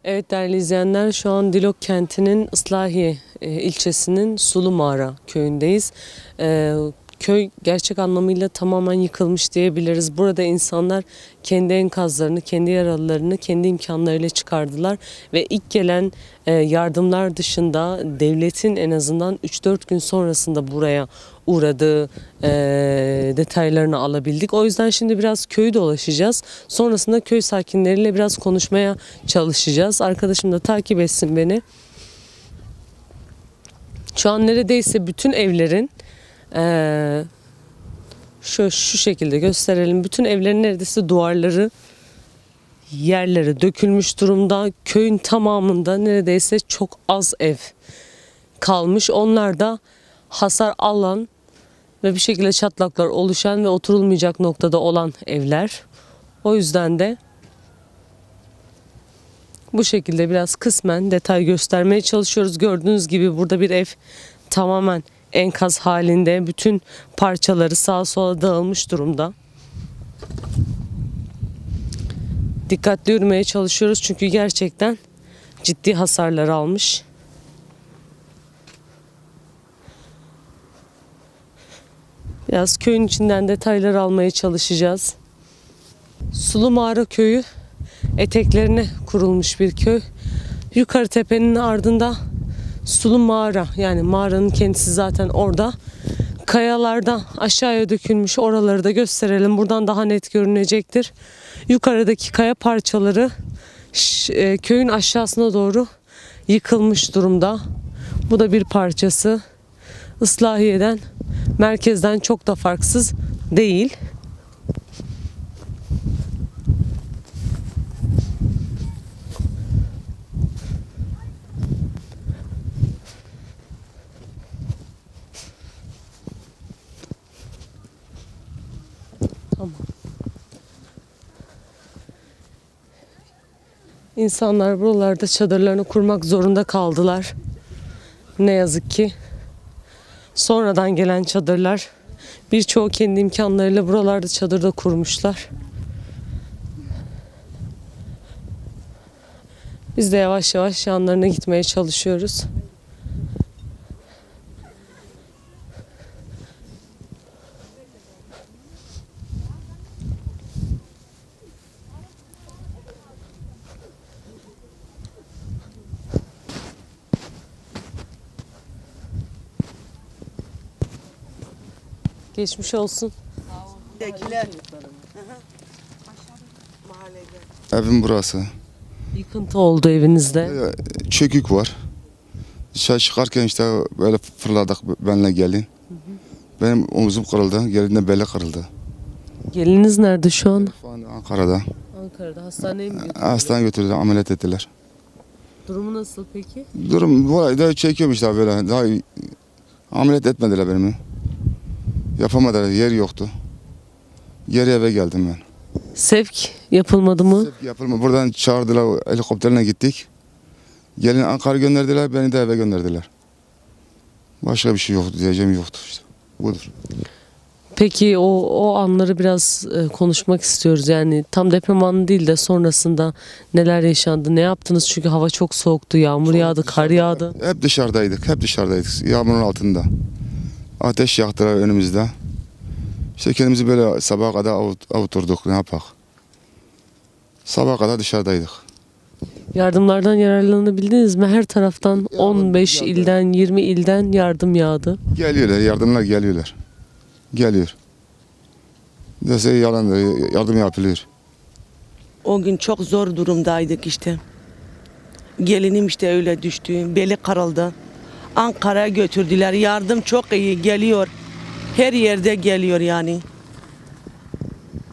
Evet değerli izleyenler, şu an Dilok kentinin Islahiye ilçesinin Sulu Mağara köyündeyiz. Köy gerçek anlamıyla tamamen yıkılmış diyebiliriz. Burada insanlar kendi enkazlarını, kendi yaralılarını kendi imkanlarıyla çıkardılar. Ve ilk gelen yardımlar dışında devletin en azından 3-4 gün sonrasında buraya uğradığı detaylarını alabildik. O yüzden şimdi biraz köyü dolaşacağız. Sonrasında köy sakinleriyle biraz konuşmaya çalışacağız. Arkadaşım da takip etsin beni. Şu an neredeyse bütün evlerin şu şekilde gösterelim. Bütün evlerin neredeyse duvarları, yerleri dökülmüş durumda. Köyün tamamında neredeyse çok az ev kalmış. Onlar da hasar alan ve bir şekilde çatlaklar oluşan ve oturulmayacak noktada olan evler. O yüzden de bu şekilde biraz kısmen detay göstermeye çalışıyoruz. Gördüğünüz gibi burada bir ev tamamen enkaz halinde, bütün parçaları sağa sola dağılmış durumda. Dikkatli yürümeye çalışıyoruz çünkü gerçekten ciddi hasarlar almış. Biraz köyün içinden detaylar almaya çalışacağız. Sulu Mağara köyü eteklerine kurulmuş bir köy. Yukarı tepenin ardında Sulu Mağara, yani mağaranın kendisi zaten orada. Kayalarda aşağıya dökülmüş, oraları da gösterelim. Buradan daha net görünecektir. Yukarıdaki kaya parçaları köyün aşağısına doğru yıkılmış durumda. Bu da bir parçası. Islahiye'den, merkezden çok da farksız değil. Tamam. İnsanlar buralarda çadırlarını kurmak zorunda kaldılar. Ne yazık ki. Sonradan gelen çadırlar, birçoğu kendi imkanlarıyla buralarda çadırda kurmuşlar. Biz de yavaş yavaş yanlarına gitmeye çalışıyoruz. Geçmiş olsun. Evim burası. Yıkıntı oldu evinizde. Çökük var. Dışarı çıkarken işte böyle fırladık benle gelin. Benim omuzum kırıldı, gelin beli kırıldı. Geliniz nerede şu an? Şu an Ankara'da. Ankara'da. Hastaneye mi götürdünüz? Hastaneye götürdüler, ameliyat ettiler. Durumu nasıl peki? Durum bu arada çekiyorum işte böyle. Daha ameliyat etmediler beni. Yapamadılar, yer yoktu. Geri eve geldim ben. Sevk yapılmadı mı? Sevk yapılma. Buradan çağırdılar, helikopterle gittik. Gelin Ankara gönderdiler, beni de eve gönderdiler. Başka bir şey yoktu, diyeceğim yoktu işte. Budur. Peki o anları biraz konuşmak istiyoruz. Yani tam deprem anı değil de sonrasında neler yaşandı, ne yaptınız? Çünkü hava çok soğuktu, yağmur yağdı, kar yağdı. Hep dışarıdaydık. Yağmurun altında. Ateş yaktılar önümüzde. İşte kendimizi böyle sabaha kadar avuturduk, ne yapak. Sabaha kadar dışarıdaydık. Yardımlardan yararlanabildiniz mi? Her taraftan 15 ilden, 20 ilden yardım yağdı. Geliyorlar, yardımlar geliyorlar. Geliyor. Dese yardım yapılıyor. O gün çok zor durumdaydık işte. Gelinim işte öyle düştü. Beli kırıldı. Ankara'ya götürdüler. Yardım çok iyi geliyor. Her yerde geliyor yani.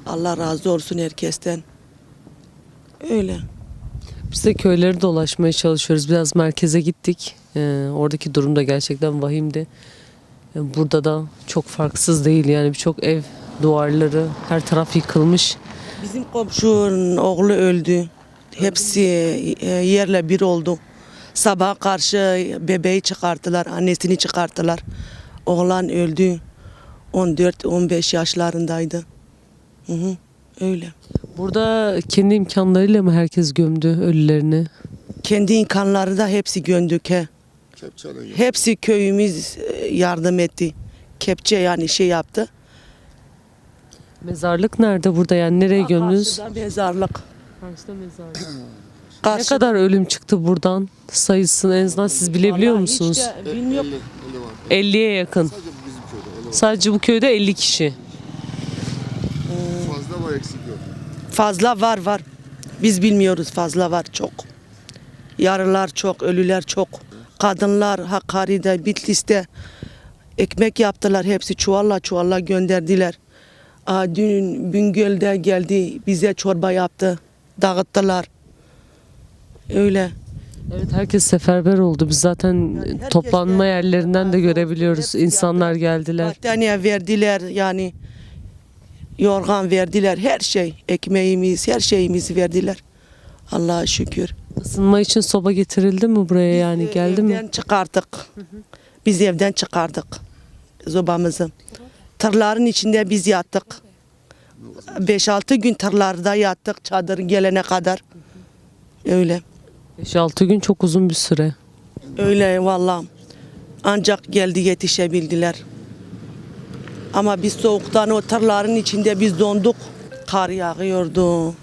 Allah razı olsun herkesten. Öyle. Biz de köyleri dolaşmaya çalışıyoruz. Biraz merkeze gittik. Oradaki durum da gerçekten vahimdi. Burada da çok farksız değil. Yani birçok ev, duvarları, her taraf yıkılmış. Bizim komşunun oğlu öldü. Hepsi yerle bir oldu. Sabaha karşı bebeği çıkarttılar, annesini çıkarttılar. Oğlan öldü. 14-15 yaşlarındaydı. Öyle. Burada kendi imkanlarıyla mı herkes gömdü ölülerini? Kendi imkanları da hepsi göndük he. Hepsi köyümüz yardım etti. Kepçe yani şey yaptı. Mezarlık nerede burada, yani nereye gömdünüz? Karşıda mezarlık. Karşıda mezarlık. Ne Karşı- kadar ölüm çıktı buradan? Sayısını en azından siz bilebiliyor Vallahi musunuz? hiç de bilmiyorum. 50'ye yakın. Sadece bu köyde 50 kişi. Fazla var, eksik yok. Fazla var. Biz bilmiyoruz, fazla var çok. Yaralılar çok, ölüler çok. Kadınlar Hakkari'de, Bitlis'te ekmek yaptılar. Hepsi çuvalla gönderdiler. Dün Bingöl'de geldi, bize çorba yaptı. Dağıttılar. Öyle. Evet, herkes seferber oldu. Biz zaten herkes toplanma de- yerlerinden de görebiliyoruz. Hepsi İnsanlar yardım. geldiler. Battaniye verdiler yani. Yorgan verdiler, her şey. Ekmeğimiz, her şeyimizi verdiler. Allah'a şükür. Isınma için soba getirildi mi buraya, yani geldi mi? Evden çıkardık. Biz evden çıkardık zobamızı. Tırların içinde biz yattık. 5-6 gün tırlarda yattık çadır gelene kadar. Öyle. 5-6 gün çok uzun bir süre. Öyle vallahi. Ancak geldi yetişebildiler. Ama biz soğuktan o tırların içinde biz donduk. Kar yağıyordu.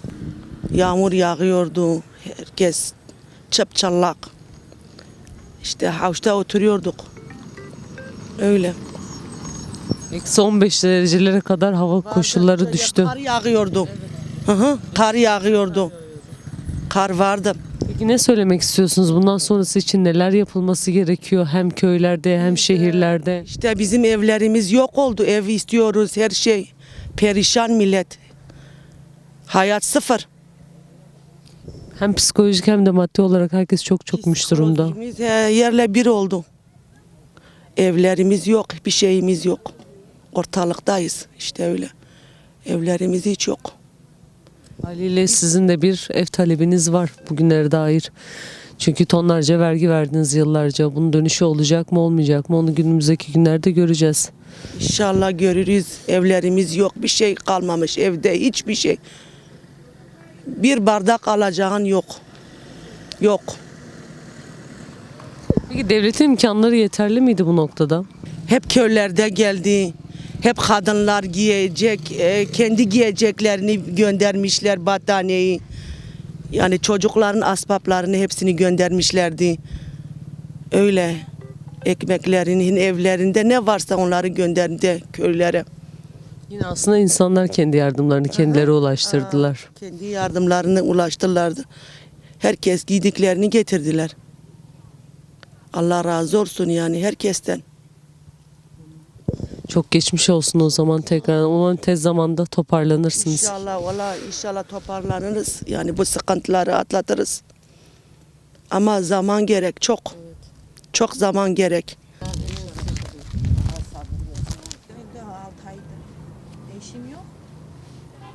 Yağmur yağıyordu. Herkes çıpçallak. İşte havuzda oturuyorduk. Öyle. Eksi 15 derecelere kadar hava koşulları düştü. Kar yağıyordu. Hı, kar yağıyordu. Kar vardı. Peki ne söylemek istiyorsunuz? Bundan sonrası için neler yapılması gerekiyor? Hem köylerde hem şehirlerde. İşte bizim evlerimiz yok oldu. Ev istiyoruz, her şey. Perişan millet. Hayat sıfır. Hem psikolojik hem de maddi olarak herkes çok çökmüş durumda. Psikolojimiz yerle bir oldu. Evlerimiz yok, bir şeyimiz yok. Ortalıktayız işte öyle. Evlerimiz hiç yok. Haliyle sizin de bir ev talebiniz var bugünlere dair. Çünkü tonlarca vergi verdiniz yıllarca. Bunun dönüşü olacak mı olmayacak mı onu günümüzdeki günlerde göreceğiz. İnşallah görürüz. Evlerimiz yok, bir şey kalmamış evde, hiçbir şey. Bir bardak alacağın yok. Yok. Peki devletin imkanları yeterli miydi bu noktada? Hep köylerde geldi. Hep kadınlar giyecek, kendi giyeceklerini göndermişler, battaniyeyi. Yani çocukların asbaplarını hepsini göndermişlerdi. Öyle ekmeklerinin evlerinde ne varsa onları gönderdi köylere. Yine aslında insanlar kendi yardımlarını kendileri ulaştırdılar. Kendi yardımlarını ulaştırlardı. Herkes giydiklerini getirdiler. Allah razı olsun yani herkesten. Çok geçmiş olsun o zaman tekrar. Umarım tez zamanda toparlanırsınız. İnşallah valla inşallah toparlanırız. Yani bu sıkıntıları atlatırız. Ama zaman gerek çok. Çok zaman gerek. Daha 6 aydır. Eşim yok.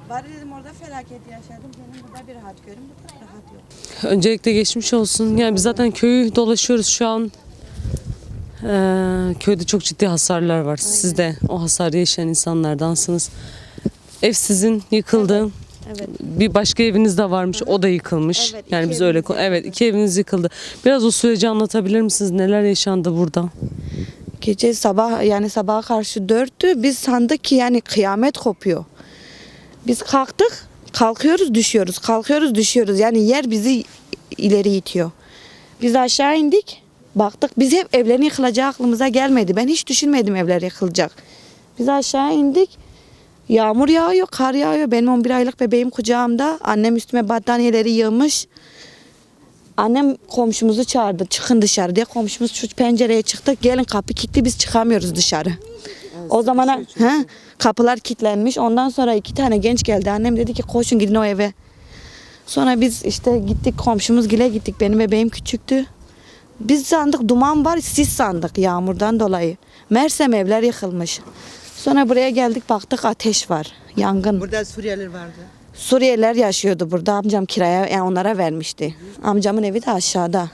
Bari dedim orada felaket yaşadım. Benim burada bir rahat görün, burada rahat yok. Öncelikle geçmiş olsun. Yani biz zaten köyü dolaşıyoruz şu an. Köyde çok ciddi hasarlar var. Siz de o hasarı yaşayan insanlardansınız. Ev sizin yıkıldı. Evet. Bir başka eviniz de varmış. O da yıkılmış. Evet, yani iki biz öyle evimiz evet, 2 eviniz yıkıldı. Biraz o süreci anlatabilir misiniz? Neler yaşandı burada? Gece sabah yani sabaha karşı 4'tü. Biz sandık ki yani kıyamet kopuyor. Biz kalktık. Kalkıyoruz düşüyoruz. Kalkıyoruz düşüyoruz. Yani yer bizi ileri itiyor. Biz aşağı indik. Baktık. Biz hep evlerin yıkılacağı aklımıza gelmedi. Ben hiç düşünmedim evler yıkılacak. Biz aşağı indik. Yağmur yağıyor, kar yağıyor. Benim 11 aylık bebeğim kucağımda. Annem üstüme battaniyeleri yığmış. Annem komşumuzu çağırdı. Çıkın dışarı diye. Komşumuz şu pencereye çıktık. Gelin kapı kilitli biz çıkamıyoruz dışarı. O zamana kapılar kilitlenmiş. Ondan sonra 2 tane genç geldi. Annem dedi ki koşun gidin o eve. Sonra biz işte gittik komşumuz gile gittik. Benim bebeğim küçüktü. Biz sandık duman var, sis sandık yağmurdan dolayı. Mersem evler yıkılmış. Sonra buraya geldik baktık ateş var, yangın. Burada Suriyeliler vardı. Suriyeliler yaşıyordu burada. Amcam kiraya yani onlara vermişti. Amcamın evi de aşağıda.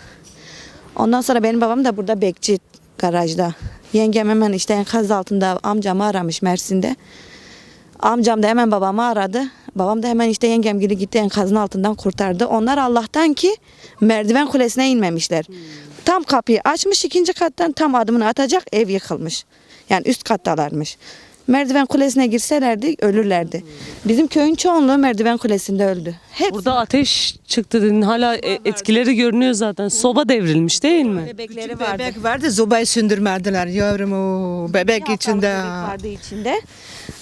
Ondan sonra benim babam da burada bekçi garajda. Yengem hemen işte enkaz altında amcamı aramış Mersin'de. Amcam da hemen babamı aradı. Babam da hemen işte yengem gibi gitti enkazın altından kurtardı. Onlar Allah'tan ki merdiven kulesine inmemişler. Tam kapıyı açmış ikinci kattan tam adımını atacak ev yıkılmış. Yani üst kattalarmış. Merdiven kulesine girselerdi ölürlerdi. Bizim köyün çoğunluğu merdiven kulesinde öldü. Hep Burada ateş çıktı dedin. Hala etkileri görünüyor zaten. Soba devrilmiş değil mi? bebekleri vardı. Bebek vardı, zobayı söndürmediler yavrum o bebek Bir içinde. haftalık bebek vardı içinde.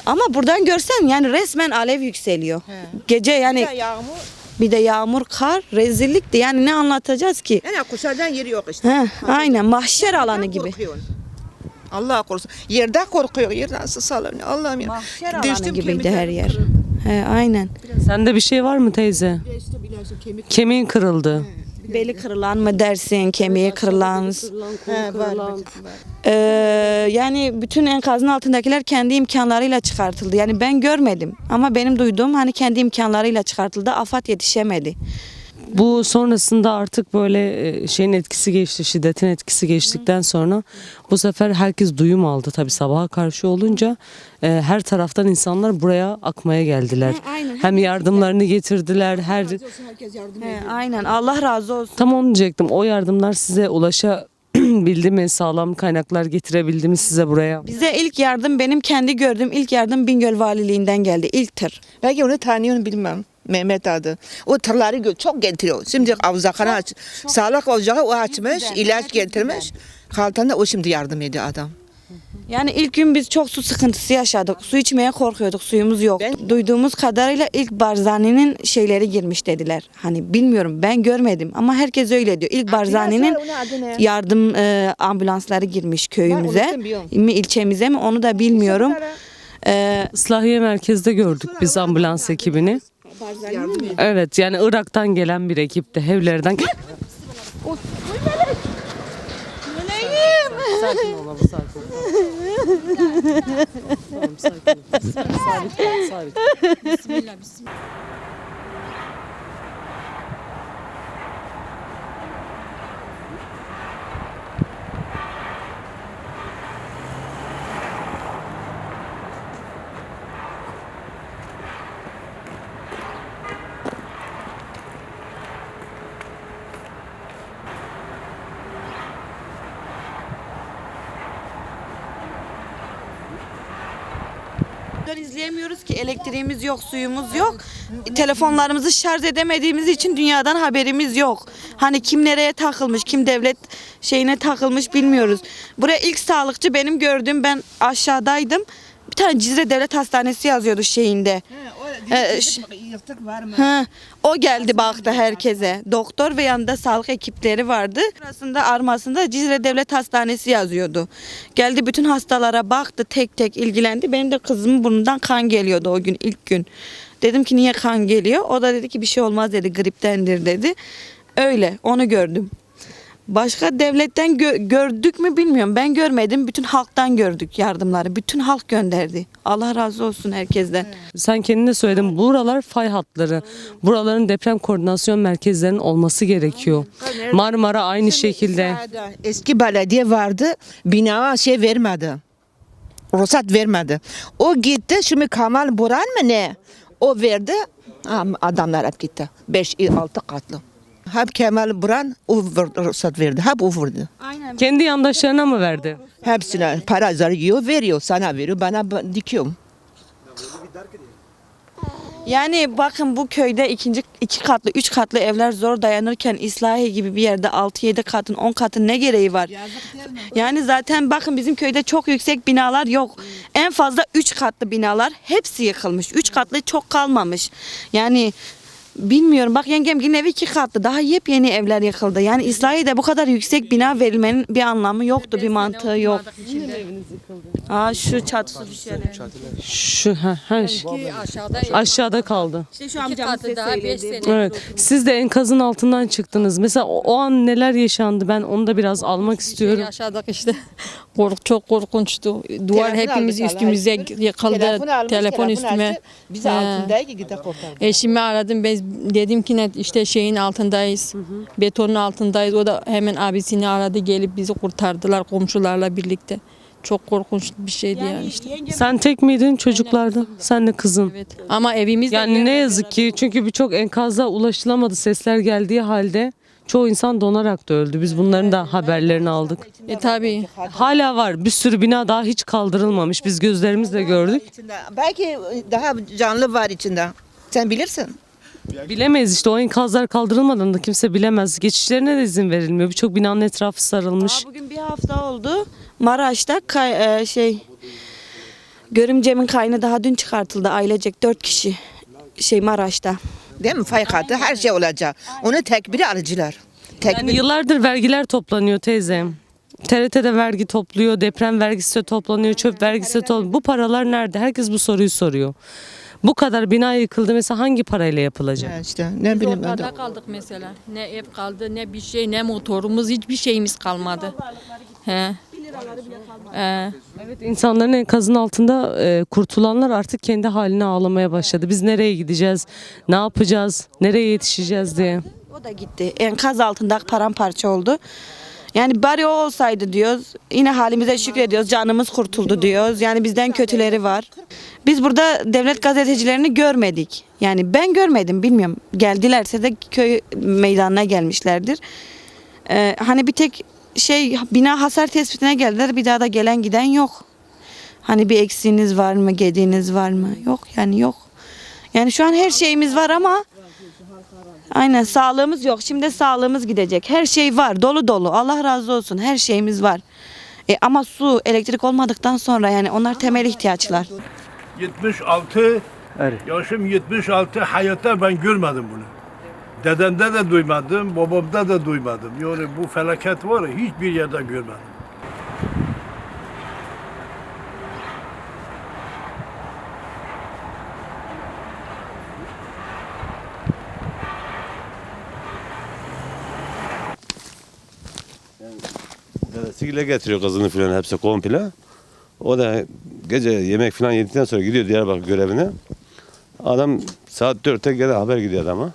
Ama buradan görsen yani resmen alev yükseliyor. Gece yani Yağmur, bir de yağmur, kar, rezillikti. Yani ne anlatacağız ki? yani kuşlardan yeri yok işte. Aynen mahşer alanı gibi. Korkuyorsun. Allah korusun. Yerde korkuyor, yer nasıl sallanıyor Allah'ım ya. Mahşer alanı Düştüm, gibiydi kemiklerim her yer. kırıldı. Aynen. Sende bir şey var mı teyze? İşte biliyorsun kemik. Kemiğin kırıldı. Beli kırılan mı dersin, kemiği kırılan. Var. Yani bütün enkazın altındakiler kendi imkanlarıyla çıkartıldı. Yani ben görmedim ama benim duyduğum hani kendi imkanlarıyla çıkartıldı. AFAD yetişemedi. Bu sonrasında artık böyle şeyin etkisi geçti, şiddetin etkisi geçtikten sonra bu sefer herkes duyum aldı. Tabii sabaha karşı olunca her taraftan insanlar buraya akmaya geldiler. Aynen. Hem yardımlarını getirdiler, Aynen Allah razı olsun. tam onu diyecektim. O yardımlar size ulaşabildi mi? Sağlam kaynaklar getirebildi mi size buraya? Bize ilk yardım benim kendi gördüğüm ilk yardım Bingöl Valiliğinden geldi. İlk tır. Belki onu tanıyorum bilmem. Mehmet adı. O tırları çok getiriyor. Şimdi avzakana aç. Sağlık ocağı o açmış, ilaç getirmiş. Kaltanda o şimdi yardım ediyor adam. Yani ilk gün biz çok su sıkıntısı yaşadık. Su içmeye korkuyorduk. Suyumuz yok. Duyduğumuz kadarıyla ilk Barzani'nin şeyleri girmiş dediler. Hani bilmiyorum ben görmedim ama herkes öyle diyor. İlk Barzani'nin yardım ambulansları girmiş köyümüze unuttum, biliyorum. mi ilçemize mi onu da bilmiyorum. Islahiye merkezde gördük biz ambulans ekibini. Evet yani Irak'tan gelen bir ekipti. Evlerden Sakin ol abi, sakin ol. Tamam, sakin ol. Sabit kal, sabit. İzleyemiyoruz ki elektriğimiz yok, suyumuz yok. Telefonlarımızı şarj edemediğimiz için dünyadan haberimiz yok. Hani kim nereye takılmış, kim devlet şeyine takılmış bilmiyoruz. Buraya ilk sağlıkçı benim gördüğüm ben aşağıdaydım. Bir tane Cizre Devlet Hastanesi yazıyordu şeyinde. Yırtık var mı? O geldi baktı herkese. Doktor ve yanında sağlık ekipleri vardı. Arasında armasında Cizre Devlet Hastanesi yazıyordu. Geldi bütün hastalara baktı tek tek ilgilendi. Benim de kızımın burnundan kan geliyordu o gün ilk gün. Dedim ki niye kan geliyor? O da dedi ki bir şey olmaz dedi griptendir dedi. Öyle onu gördüm. Başka devletten gördük mü bilmiyorum. Ben görmedim. Bütün halktan gördük yardımları. Bütün halk gönderdi. Allah razı olsun herkesten. Sen kendin de söyledin. Buralar fay hatları. Buraların deprem koordinasyon merkezlerinin olması gerekiyor. Marmara aynı şekilde. Eski belediye vardı, bina şey vermedi. Ruhsat vermedi. O gitti, şimdi Kamal Buran mı ne? O verdi, adamlar hep gitti. 5-6 katlı. Hep Kemal Buran o ruhsat verdi, hep o vurdu. Aynen. Kendi yandaşlarına mı verdi? Hepsine para zarıyor, veriyor, sana veriyor, bana dikiyorum. Yani bakın bu köyde iki katlı, 3 katlı evler zor dayanırken İslahiye gibi bir yerde 6-7 katın, 10 katın ne gereği var? Yani zaten bakın bizim köyde çok yüksek binalar yok. En fazla 3 katlı binalar hepsi yıkılmış. 3 katlı çok kalmamış. Yani bilmiyorum bak yengemgilin evi 2 katlı daha yepyeni evler yıkıldı. Yani İslahiye'de bu kadar yüksek bina verilmenin bir anlamı yoktu, bir mantığı yok. Şu çatısı düşen ev. Şu aşağıda kaldı. İşte şu amcamın size daha 5 söyledi. sene. Evet. Siz de enkazın altından çıktınız. Mesela o an neler yaşandı? Ben onu da biraz almak istiyorum. Yaşadık işte. Çok korkunçtu. Duvar Telefon hepimiz aldık üstümüze Allah yıkıldı. Telefon üstüme. açtı, bizi altındaydı gide kurtardı. Eşimi aradım. Ben dedim ki net işte şeyin altındayız. Betonun altındayız. O da hemen abisini aradı. Gelip bizi kurtardılar komşularla birlikte. Çok korkunç bir şeydi yani işte. Sen tek miydin çocuklardan? Sen de kızın. Evet. Ama evimiz de Yani ne yazık ki çünkü birçok enkaza ulaşılamadı sesler geldiği halde çoğu insan donarak da öldü. Biz bunların da haberlerini aldık. tabii. Hala var bir sürü bina daha hiç kaldırılmamış. Biz gözlerimizle gördük. Belki daha canlı var içinde. Sen bilirsin. Bilemeyiz işte o enkazlar kaldırılmadan da kimse bilemez. Geçişlerine de izin verilmiyor. Birçok binanın etrafı sarılmış. Bugün bir hafta oldu. Maraş'ta görümcemin kaynı daha dün çıkartıldı ailecek 4 kişi Maraş'ta. Değil mi? Fay hattı her şey olacak. Onu tekbiri alıcılar. Yani yıllardır vergiler toplanıyor teyzem. TRT'de vergi topluyor, deprem vergisi de toplanıyor, çöp vergisi de toplanıyor. Bu paralar nerede? Herkes bu soruyu soruyor. Bu kadar bina yıkıldı mesela hangi parayla yapılacak? İşte ne bileyim ben de. Ortada kaldık mesela. Ne ev kaldı, ne bir şey, ne motorumuz, hiçbir şeyimiz kalmadı. He. Evet, insanların enkazın altında kurtulanlar artık kendi haline ağlamaya başladı. Biz nereye gideceğiz, ne yapacağız, nereye yetişeceğiz diye. O da gitti. Enkaz altında paramparça oldu. Yani bari o olsaydı diyoruz. Yine halimize şükrediyoruz. Canımız kurtuldu diyoruz. Yani bizden kötüleri var. Biz burada devlet gazetecilerini görmedik. Yani ben görmedim bilmiyorum. Geldilerse de köy meydanına gelmişlerdir. Hani bir tek bina hasar tespitine geldiler. Bir daha da gelen giden yok. Hani bir eksiğiniz var mı, gediğiniz var mı? Yok yani yok. Yani şu an her şeyimiz var ama aynen sağlığımız yok. Şimdi sağlığımız gidecek. Her şey var. Dolu dolu. Allah razı olsun. Her şeyimiz var. Ama su, elektrik olmadıktan sonra yani onlar temel ihtiyaçlar. 76 yaşım 76 hayatta ben görmedim bunu. Dedemde de duymadım, babamda da duymadım. Yani bu felaket var ya hiçbir yerde görmedim. Dedesiyle getiriyor kızını filan hepsi komple. O da gece yemek filan yedikten sonra gidiyor Diyarbakır görevine. Adam saat 4'te gene haber gidiyor adama.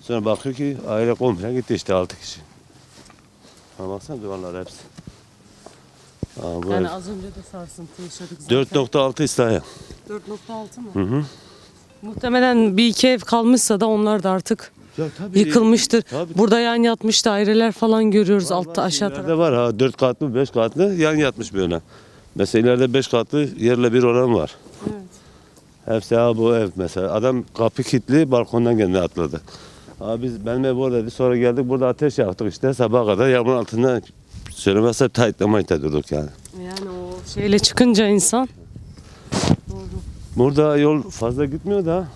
Sonra bakıyor ki aile komple gitti işte 6 kişi. Ha baksana duvarlar hepsi. Bu Yani ev az önce de sarsıntı yaşadık zaten. 4.6 İslahiye. 4.6 mı? Muhtemelen bir iki ev kalmışsa da onlar da artık Ya tabii, yıkılmıştır. tabii. Burada yan yatmış daireler falan görüyoruz altta aşağı İleride tarafta. var ha 4 katlı 5 katlı yan yatmış böyle. Mesela ileride 5 katlı yerle bir olan var. Evet. Hepsi ha bu ev mesela. Adam kapı kilitli balkondan kendine atladı. Benim ev oradaydı. Sonra geldik burada ateş yaktık işte sabaha kadar yağmurun altında söylemezsem taytlamayı durduk yani. Yani o şeyle çıkınca insan. Burada yol fazla gitmiyor da.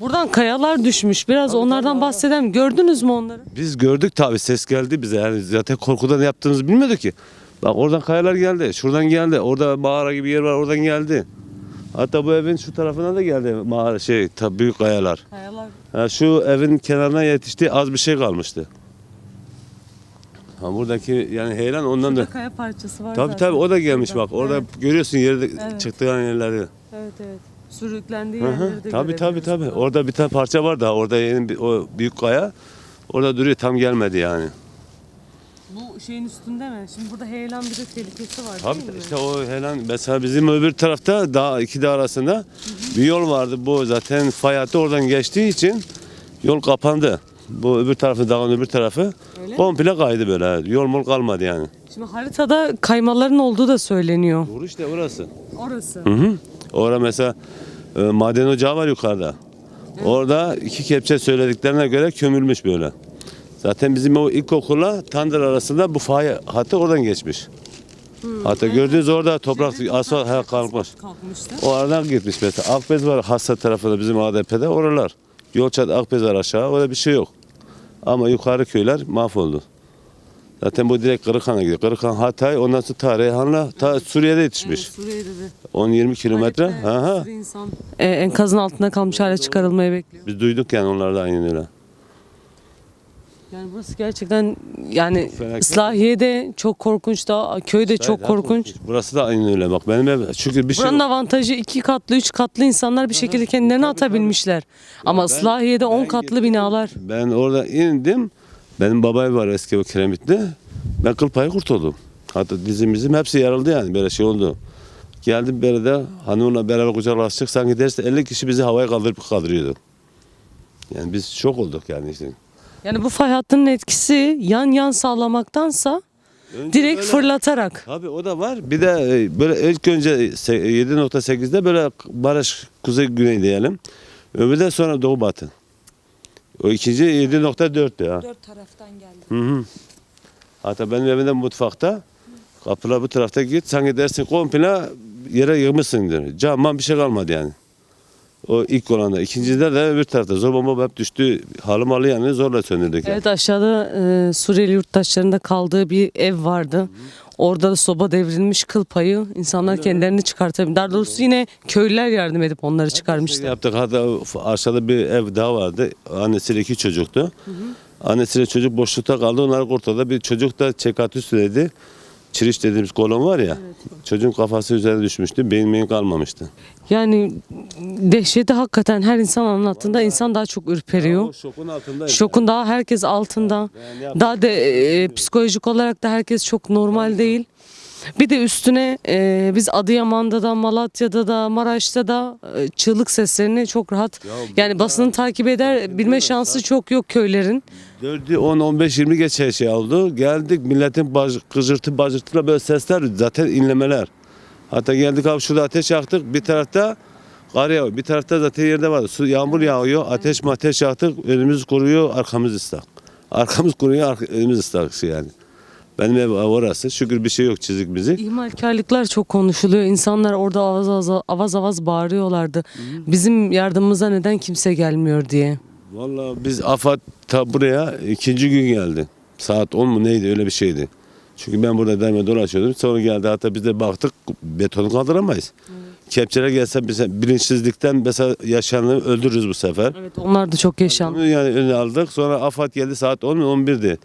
Buradan kayalar düşmüş. Biraz onlardan bahsedelim. Gördünüz mü onları? Biz gördük tabii ses geldi bize. Yani zaten korkudan ne yaptığımızı bilmiyorduk ki. Bak oradan kayalar geldi. Şuradan geldi. Orada mağara gibi yer var oradan geldi. Hatta bu evin şu tarafına da geldi mağara büyük kayalar. Kayalar. Şu evin kenarına yetişti az bir şey kalmıştı. Buradaki yani heyran ondan da. Kaya parçası var Tabii zaten. tabii o da gelmiş Şurada. bak. Orada Evet. görüyorsun yerde Evet. çıktığı yerleri. Evet evet. Sürüklendiği Hı yerleri hı. de Tabii görebiliyoruz tabii. burada. Orada bir tane parça var daha. Orada o büyük kaya. Orada duruyor tam gelmedi yani. Bu şeyin üstünde mi? Şimdi burada heyelan bir de tehlikesi var Tabii değil mi? işte o helan mesela bizim öbür tarafta daha iki dağ arasında bir yol vardı. Bu zaten fay hattı oradan geçtiği için yol kapandı. Bu öbür tarafı dağın öbür tarafı Öyle komple kaydı böyle. Yol mol kalmadı yani. Şimdi haritada kaymaların olduğu da söyleniyor. Doğru işte orası. Orası. Hı hı. Orada mesela maden ocağı var yukarıda. Orada iki kepçe söylediklerine göre kömülmüş böyle. Zaten bizim o ilkokulla Tandır arasında bu fay hattı oradan geçmiş. Hatta gördüğünüz orada toprak asfalt kalkmış. Kalkmıştı. O aradan gitmiş mesela. Akbez var Hassa tarafında bizim ADP'de oralar. Yolçat Akbez var aşağı orada bir şey yok. Ama yukarı köyler mahvoldu. Zaten bu direkt Kırıkhan'a gidiyor. Kırıkhan Hatay ondan sonra Reyhan'la Suriye'de yetişmiş. Evet, Suriye'de de. 10-20 kilometre. Halep'te Aha. bir sürü insan enkazın altında kalmış hala çıkarılmayı bekliyor. Biz duyduk yani onlarda aynen öyle. Yani burası gerçekten yani Felaket. İslahiye'de çok korkunç da köyde çok Daha korkunç. Burası da aynen öyle. Bak benim ev çünkü bir şey Buranın yok. avantajı 2 katlı 3 katlı insanlar bir şekilde kendilerini atabilmişler. Ama Islahiye'de 10 katlı binalar. Ben orada indim. Benim babay var eski o kiremitli. Ben kıl payı kurtuldum. Hatta dizimizin hepsi yarıldı yani böyle şey oldu. Geldim böyle de hanımla beraber kucaklaştık. Sanki derste 50 kişi bizi havaya kaldırıyordu. Yani biz şok olduk yani işte. Yani bu fay hattının etkisi yan sağlamaktansa Önce direkt böyle- fırlatarak. Tabii o da var. Bir de böyle ilk önce 7.8'de böyle baraj kuzey güney diyelim. Öbürü de sonra doğu batı. O ikinci 7.4'tü ya. 4 taraftan geldi. Hı hı. Hatta benim evimde mutfakta kapılar bu tarafta git sanki dersin komple yere yığmışsındır. Camman bir şey kalmadı yani. O ilk olanda. İkincide de öbür tarafta zor bomba hep düştü. Halı malı yani zorla söndürdük. Yani. Evet, aşağıda Suriyeli yurttaşların da kaldığı bir ev vardı. Orada da soba devrilmiş, kıl payı. İnsanlar kendilerini çıkartabilir. Daha doğrusu yine köylüler yardım edip onları çıkarmışlar. Yaptık. Hatta aşağıda bir ev daha vardı. Annesiyle 2 çocuktu. Annesiyle çocuk boşlukta kaldı. Onlar ortada bir çocuk da çekatüsüydü. Çiriş dediğimiz kolon var ya. Çocuğun kafası üzerine düşmüştü. Beyin kalmamıştı. Yani dehşeti hakikaten her insan anlattığında insan daha çok ürperiyor. O şokun altında. Şokun daha herkes altında. Daha da psikolojik olarak da herkes çok normal değil. Bir de üstüne biz Adıyaman'da da, Malatya'da da, Maraş'ta da çığlık seslerini çok rahat yani basını takip eder bilme şansı çok yok köylerin. 4'ü 10, 15, 20 geçe şey oldu. Geldik milletin bacırtıyla böyle sesler zaten inlemeler. Hatta geldik abi şurada ateş yaktık. Bir tarafta kar yağıyor. Bir tarafta zaten yerde var. Yağmur yağıyor. Ateş yaktık. Önümüz kuruyor. Arkamız ıslak. Arkamız kuruyor. Önümüz ıslak şey yani. Benim ev orası. Şükür bir şey yok çizik mizik. İhmalkarlıklar çok konuşuluyor. İnsanlar orada avaz avaz bağırıyorlardı. Bizim yardımımıza neden kimse gelmiyor diye. Vallahi biz AFAD buraya ikinci gün geldi. Saat 10 mu neydi öyle bir şeydi. Çünkü ben burada daima dolaşıyordum. Sonra geldi hatta biz de baktık betonu kaldıramayız. Kepçeler gelse bilinçsizlikten mesela yaşayanları öldürürüz bu sefer. Evet, onlar da çok yaşandı. Bunu yani önüne aldık. Sonra AFAD geldi saat 10 mu 11'di.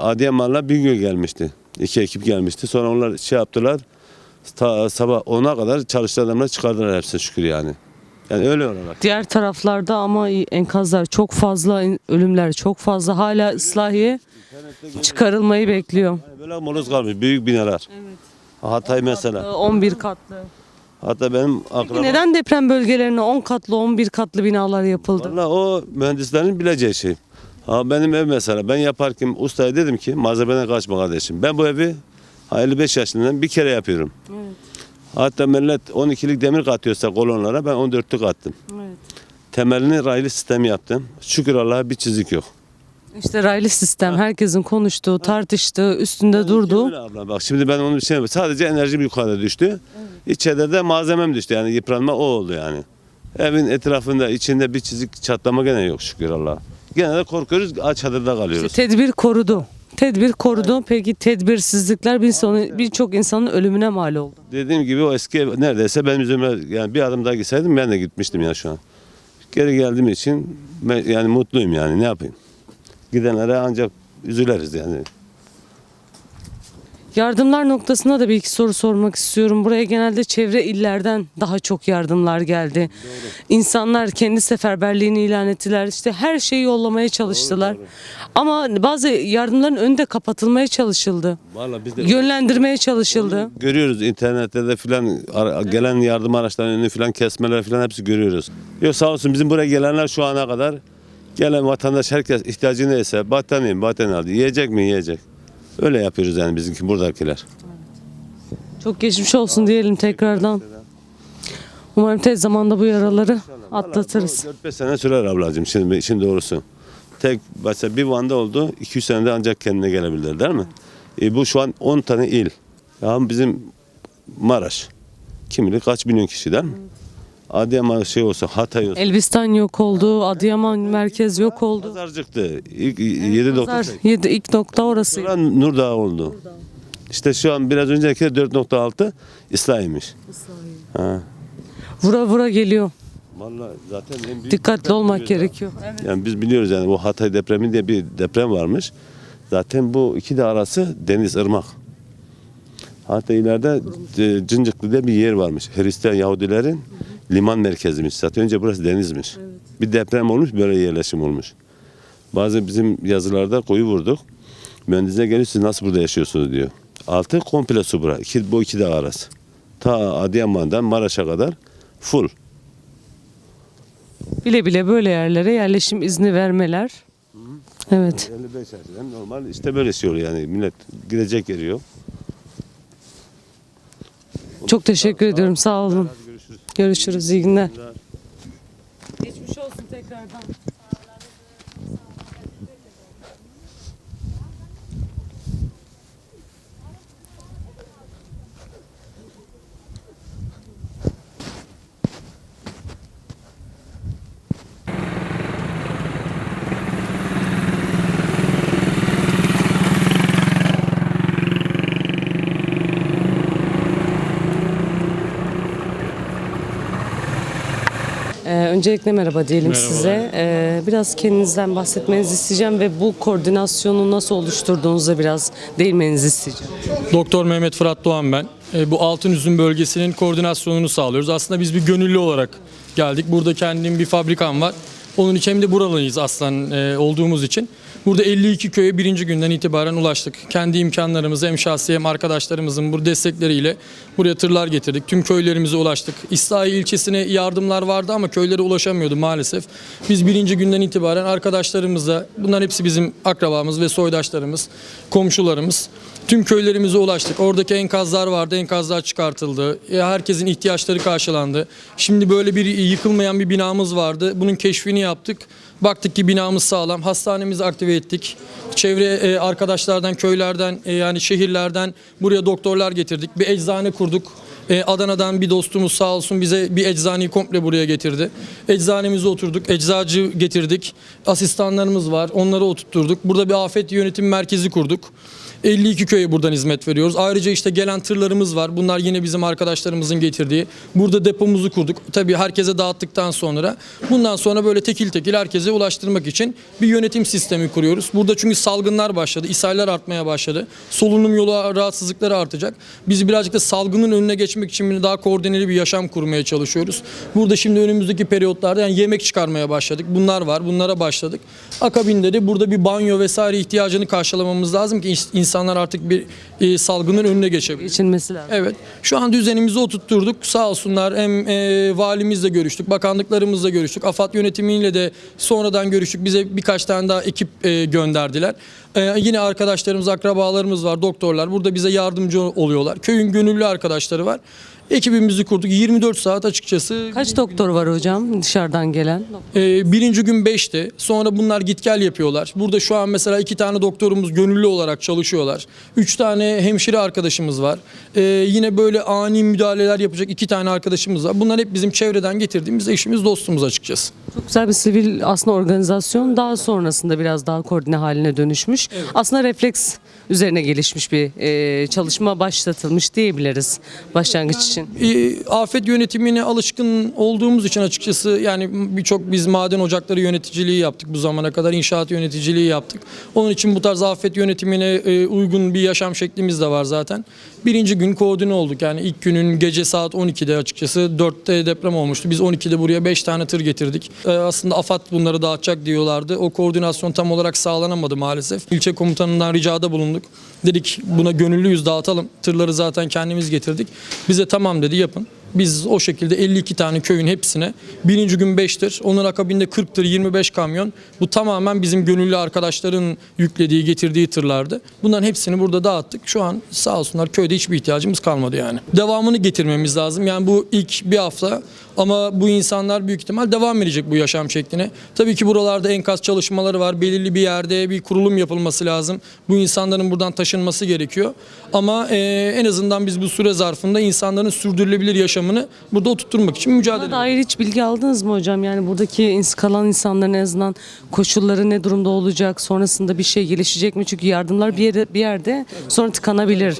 Adıyaman'la Bingöl gelmişti. 2 ekip gelmişti. Sonra onlar şey yaptılar. Sabah 10'a kadar çalışan adamlar çıkardılar hepsini şükür yani. Yani öyle olarak. Diğer taraflarda ama enkazlar çok fazla, ölümler çok fazla. Hala ıslahiye çıkarılmayı bekliyor. Yani böyle moloz kalmış. Büyük binalar. Evet. Hatay mesela. 11 katlı. Hatta benim Peki akrabam. neden deprem bölgelerine 10 katlı, 11 katlı binalar yapıldı? Vallahi o mühendislerin bileceği şey. Ha benim ev mesela ben yaparken ustaya dedim ki malzemeden kaçma kardeşim. Ben bu evi 55 yaşından bir kere yapıyorum. Evet. Hatta millet 12'lik demir katıyorsa kolonlara ben 14'lük kattım. Evet. Temelini raylı sistem yaptım. Şükür Allah'a bir çizik yok. İşte raylı sistem herkesin konuştuğu, tartıştığı, üstünde durduğu. Öyle abla bak şimdi ben onu bir şey sadece enerjim yukarıda düştü. İçeride de malzemem düştü yani yıpranma o oldu yani. Evin etrafında içinde bir çizik çatlama gene yok şükür Allah'a. Gene de korkuyoruz aç çadırda kalıyoruz. İşte tedbir korudu. Tedbir korudu. Peki tedbirsizlikler birçok insanın ölümüne mal oldu. Dediğim gibi o eski ev neredeyse benim üzerime yani bir adım daha gitseydim ben de gitmiştim ya şu an. Geri geldiğim için yani mutluyum yani ne yapayım. Gidenlere ancak üzüleriz yani. Yardımlar noktasında da bir iki soru sormak istiyorum. Buraya genelde çevre illerden daha çok yardımlar geldi. İnsanlar kendi seferberliğini ilan ettiler. İşte her şeyi yollamaya çalıştılar. Ama bazı yardımların önü de kapatılmaya çalışıldı. Vallahi biz de Yönlendirmeye çalışıldı. görüyoruz internette de filan gelen yardım araçlarının önünü filan kesmeler filan hepsi görüyoruz. Yok sağ olsun bizim buraya gelenler şu ana kadar gelen vatandaş herkes ihtiyacı neyse battaniye aldı. Yiyecek mi yiyecek. Öyle yapıyoruz yani bizimki buradakiler. Çok geçmiş olsun diyelim tekrardan. Umarım tez zamanda bu yaraları atlatırız. 4-5 sene sürer ablacığım şimdi doğrusu. Tek mesela bir Van'da oldu 200 senede ancak kendine gelebilir değil mi? Bu şu an 10 tane il. Ya bizim Maraş. Kim bilir kaç milyon kişi değil mi? Adıyaman şey olsa Hatay olsa. Elbistan yok oldu, Adıyaman merkez yok oldu. Pazarcık'tı. İlk 7.8. İlk nokta orası. Sonra Nurdağ oldu. İşte şu an biraz önceki 4.6 İslahi'ymiş. Ha. Vura vura geliyor. Vallahi zaten en büyük Dikkatli deprem olmak biliyoruz gerekiyor. Yani biz biliyoruz yani bu Hatay depremi diye bir deprem varmış. Zaten bu iki de arası deniz, ırmak. Hatta ileride Cıncıklı diye bir yer varmış. Hristiyan Yahudilerin liman merkeziymiş. Zaten önce burası denizmiş. Bir deprem olmuş böyle yerleşim olmuş. Bazı bizim yazılarda koyu vurduk. Mühendisine geliyor siz nasıl burada yaşıyorsunuz diyor. altı komple su bura. Bu iki dağ arası. Ta Adıyaman'dan Maraş'a kadar full. Bile bile böyle yerlere yerleşim izni vermeler. Evet. 55 yaşından normal işte böyle istiyor yani. Millet gidecek yeri yok. Çok teşekkür ediyorum. Sağ olun. Hadi görüşürüz. Görüşürüz. İyi günler. Geçmiş olsun tekrardan. Öncelikle merhaba diyelim size. Biraz kendinizden bahsetmenizi isteyeceğim ve bu koordinasyonu nasıl oluşturduğunuza biraz değinmenizi isteyeceğim. Doktor Mehmet Fırat Doğan ben. Bu Altınüzüm bölgesinin koordinasyonunu sağlıyoruz. Aslında biz bir gönüllü olarak geldik. Burada kendim bir fabrikam var. Onun için hem de buralıyız aslan olduğumuz için. Burada 52 köye birinci günden itibaren ulaştık. Kendi imkanlarımızı hem şahsi hem arkadaşlarımızın bu destekleriyle buraya tırlar getirdik. Tüm köylerimize ulaştık. İslahiye ilçesine yardımlar vardı ama köylere ulaşamıyordu maalesef. Biz birinci günden itibaren arkadaşlarımızla, bunlar hepsi bizim akrabamız ve soydaşlarımız, komşularımız. Tüm köylerimize ulaştık. Oradaki enkazlar vardı, enkazlar çıkartıldı. Herkesin ihtiyaçları karşılandı. Şimdi böyle bir yıkılmayan bir binamız vardı. Bunun keşfini yaptık. Baktık ki binamız sağlam. Hastanemizi aktive ettik. Çevre arkadaşlardan, köylerden, yani şehirlerden buraya doktorlar getirdik. Bir eczane kurduk. Adana'dan bir dostumuz sağ olsun bize bir eczaneyi komple buraya getirdi. Eczanemize oturduk. Eczacı getirdik. Asistanlarımız var. Onları oturtturduk. Burada bir afet yönetim merkezi kurduk. 52 köye buradan hizmet veriyoruz. Ayrıca işte gelen tırlarımız var. Bunlar yine bizim arkadaşlarımızın getirdiği. Burada depomuzu kurduk. Tabii herkese dağıttıktan sonra bundan sonra böyle tekil tekil herkese ulaştırmak için bir yönetim sistemi kuruyoruz. Burada çünkü salgınlar başladı. İshaller artmaya başladı. Solunum yolu rahatsızlıkları artacak. Biz birazcık da salgının önüne geçmek için daha koordineli bir yaşam kurmaya çalışıyoruz. Burada şimdi önümüzdeki periyotlarda yani yemek çıkarmaya başladık. Bunlar var. Bunlara başladık. Akabinde de burada bir banyo vesaire ihtiyacını karşılamamız lazım ki İnsanlar artık bir salgının önüne geçebilir. Geçilmesi lazım. Evet. Şu an düzenimizi oturtturduk. Sağ olsunlar hem valimizle görüştük, bakanlıklarımızla görüştük. AFAD yönetimiyle de sonradan görüştük. Bize birkaç tane daha ekip gönderdiler. Yine arkadaşlarımız, akrabalarımız var, doktorlar. Burada bize yardımcı oluyorlar. Köyün gönüllü arkadaşları var. Ekibimizi kurduk. 24 saat açıkçası. Kaç doktor var hocam dışarıdan gelen? Birinci gün 5'ti. Sonra bunlar git gel yapıyorlar. Burada şu an mesela 2 tane doktorumuz gönüllü olarak çalışıyorlar. 3 tane hemşire arkadaşımız var. Yine böyle ani müdahaleler yapacak 2 tane arkadaşımız var. Bunlar hep bizim çevreden getirdiğimiz eşimiz, dostumuz açıkçası. Çok güzel bir sivil aslında organizasyon. Daha sonrasında biraz daha koordine haline dönüşmüş. Evet. Aslında refleks üzerine gelişmiş bir çalışma başlatılmış diyebiliriz başlangıç için. Afet yönetimine alışkın olduğumuz için açıkçası yani birçok biz maden ocakları yöneticiliği yaptık bu zamana kadar, inşaat yöneticiliği yaptık. Onun için bu tarz afet yönetimine uygun bir yaşam şeklimiz de var zaten. Birinci gün koordine olduk yani ilk günün gece saat 12'de açıkçası 4'te deprem olmuştu. Biz 12'de buraya 5 tane tır getirdik. Aslında AFAD bunları dağıtacak diyorlardı. O koordinasyon tam olarak sağlanamadı maalesef. İlçe komutanından ricada bulunduk. Dedik buna gönüllüyüz, dağıtalım. Tırları zaten kendimiz getirdik. Bize tamam dedi, yapın. Biz o şekilde 52 tane köyün hepsine birinci gün 5 tır, onun akabinde 40 tır, 25 kamyon. Bu tamamen bizim gönüllü arkadaşların yüklediği, getirdiği tırlardı. Bunların hepsini burada dağıttık. Şu an sağ olsunlar köyde hiçbir ihtiyacımız kalmadı yani. Devamını getirmemiz lazım. Yani bu ilk bir hafta ama bu insanlar büyük ihtimal devam edecek bu yaşam şekline. Tabii ki buralarda enkaz çalışmaları var. Belirli bir yerde bir kurulum yapılması lazım. Bu insanların buradan taşınması gerekiyor. Ama en azından biz bu süre zarfında insanların sürdürülebilir yaşamını burada oturtturmak için mücadele ediyoruz. Buna dair hiç bilgi aldınız mı hocam? Yani buradaki kalan insanların en azından koşulları ne durumda olacak? Sonrasında bir şey gelişecek mi? Çünkü yardımlar bir yerde sonra tıkanabilir.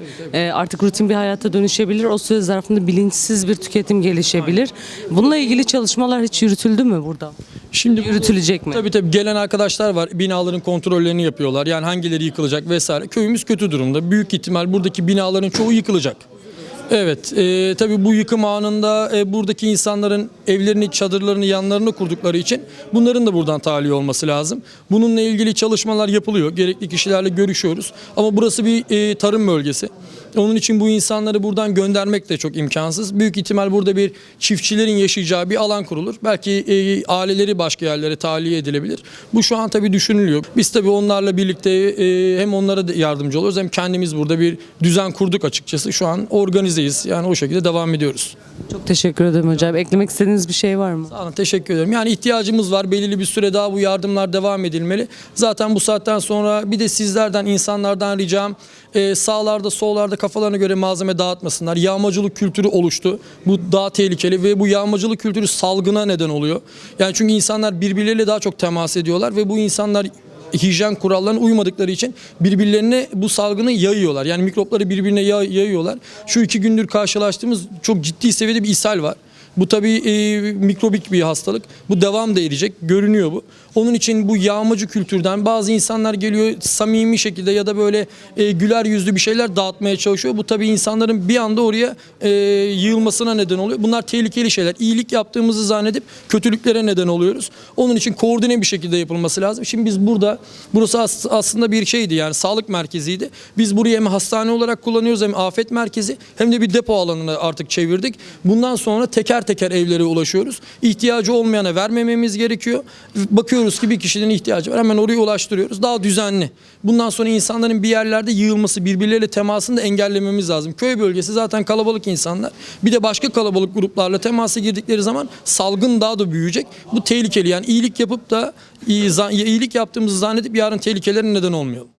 Artık rutin bir hayata dönüşebilir. O süre zarfında bilinçsiz bir tüketim gelişebilir. Bununla ilgili çalışmalar hiç yürütüldü mü burada? Şimdi yürütülecek mi? Tabii gelen arkadaşlar var. Binaların kontrollerini yapıyorlar. Yani hangileri yıkılacak vesaire. Köyümüz kötü durumda. Büyük ihtimal buradaki binaların çoğu yıkılacak. Evet, tabii bu yıkım anında buradaki insanların evlerini, çadırlarını yanlarına kurdukları için bunların da buradan tahliye olması lazım. Bununla ilgili çalışmalar yapılıyor. Gerekli kişilerle görüşüyoruz. Ama burası bir tarım bölgesi. Onun için bu insanları buradan göndermek de çok imkansız. Büyük ihtimal burada bir çiftçilerin yaşayacağı bir alan kurulur. Belki aileleri başka yerlere tahliye edilebilir. Bu şu an tabii düşünülüyor. Biz tabii onlarla birlikte hem onlara da yardımcı oluyoruz hem kendimiz burada bir düzen kurduk açıkçası. Şu an organizeyiz. Yani o şekilde devam ediyoruz. Çok teşekkür ederim hocam. Eklemek istediğiniz bir şey var mı? Sağ olun, teşekkür ederim. Yani ihtiyacımız var. Belirli bir süre daha bu yardımlar devam edilmeli. Zaten bu saatten sonra bir de sizlerden, insanlardan ricam sağlarda, sollarda kafalarına göre malzeme dağıtmasınlar. Yağmacılık kültürü oluştu. Bu daha tehlikeli ve bu yağmacılık kültürü salgına neden oluyor. Yani çünkü insanlar birbirleriyle daha çok temas ediyorlar ve bu insanlar hijyen kurallarına uymadıkları için birbirlerine bu salgını yayıyorlar. Yani mikropları birbirine yayıyorlar. Şu 2 gündür karşılaştığımız çok ciddi seviyede bir ishal var. Bu tabii mikrobik bir hastalık. Bu devam da edecek. Görünüyor bu. Onun için bu yağmacı kültürden bazı insanlar geliyor samimi şekilde ya da böyle güler yüzlü bir şeyler dağıtmaya çalışıyor. Bu tabii insanların bir anda oraya yığılmasına neden oluyor. Bunlar tehlikeli şeyler. İyilik yaptığımızı zannedip kötülüklere neden oluyoruz. Onun için koordine bir şekilde yapılması lazım. Şimdi biz burası aslında bir şeydi, yani sağlık merkeziydi. Biz burayı hem hastane olarak kullanıyoruz hem afet merkezi hem de bir depo alanına artık çevirdik. Bundan sonra teker evlere ulaşıyoruz. İhtiyacı olmayana vermememiz gerekiyor. Bakıyoruz ki bir kişinin ihtiyacı var. Hemen oraya ulaştırıyoruz. Daha düzenli. Bundan sonra insanların bir yerlerde yığılması, birbirleriyle temasını da engellememiz lazım. Köy bölgesi zaten kalabalık insanlar. Bir de başka kalabalık gruplarla temasa girdikleri zaman salgın daha da büyüyecek. Bu tehlikeli. Yani iyilik yapıp da iyilik yaptığımızı zannedip yarın tehlikelerin neden olmayalım.